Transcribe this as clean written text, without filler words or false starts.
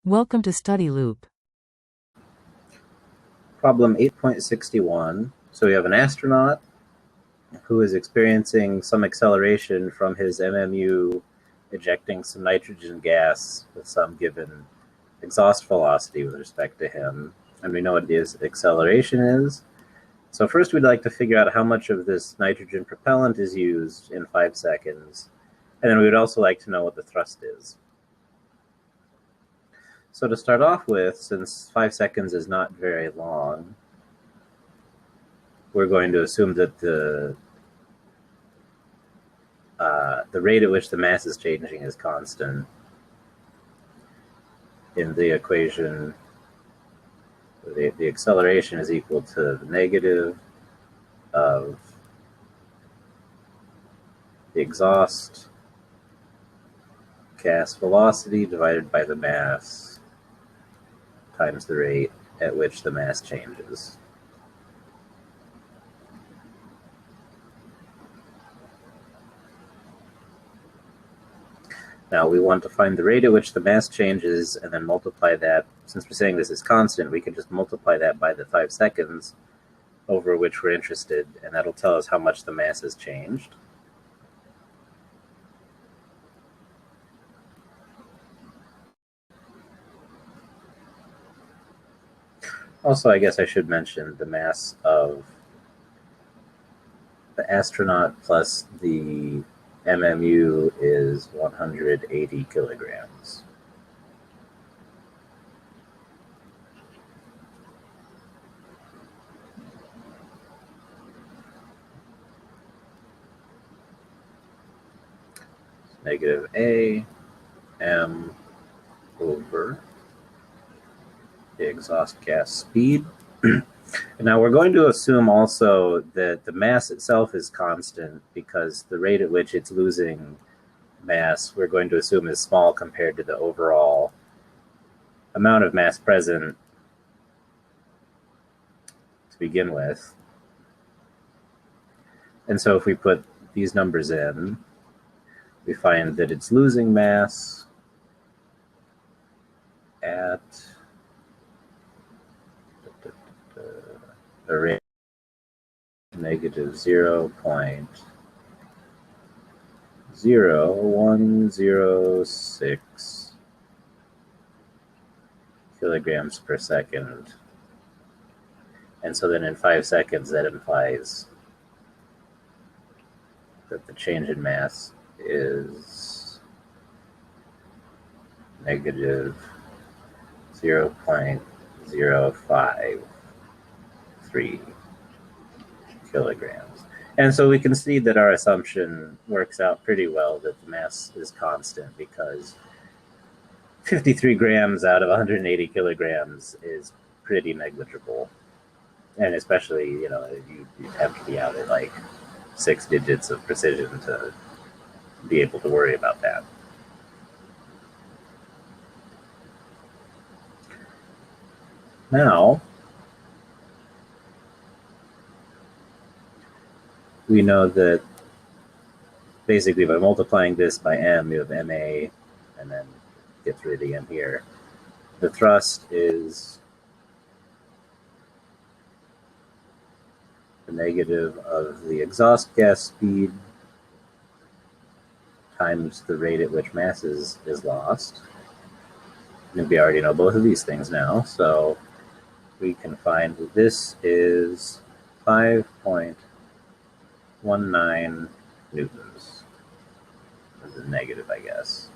Welcome to Study Loop. Problem 8.61. So we have an astronaut who is experiencing some acceleration from his MMU ejecting some nitrogen gas with some given exhaust velocity with respect to him. And we know what his acceleration is. So first we'd like to figure out how much of this nitrogen propellant is used in 5 seconds. And then we would also like to know what the thrust is. So to start off with, since 5 seconds is not very long, we're going to assume that the rate at which the mass is changing is constant. In the equation, the acceleration is equal to the negative of the exhaust gas velocity divided by the mass times the rate at which the mass changes. Now we want to find the rate at which the mass changes and then multiply that. Since we're saying this is constant, we can just multiply that by the 5 seconds over which we're interested, and that'll tell us how much the mass has changed. Also, I guess I should mention the mass of the astronaut plus the MMU is 180 kilograms. Negative A m over the exhaust gas speed. Now we're going to assume also that the mass itself is constant because the rate at which it's losing mass we're going to assume is small compared to the overall amount of mass present to begin with. And so if we put these numbers in, we find that it's losing mass at a rate of negative 0.0106 kilograms per second. And so then in 5 seconds, that implies that the change in mass is negative 0.053 kilograms. And so we can see that our assumption works out pretty well, that the mass is constant, because 53 grams out of 180 kilograms is pretty negligible. And especially, you have to be out at like 6 digits of precision to be able to worry about that. Now, we know that basically by multiplying this by m, you have ma, and then get rid of the m here. The thrust is the negative of the exhaust gas speed times the rate at which mass is lost. And we already know both of these things now, so we can find that this is 5.19 newtons. This is negative, I guess.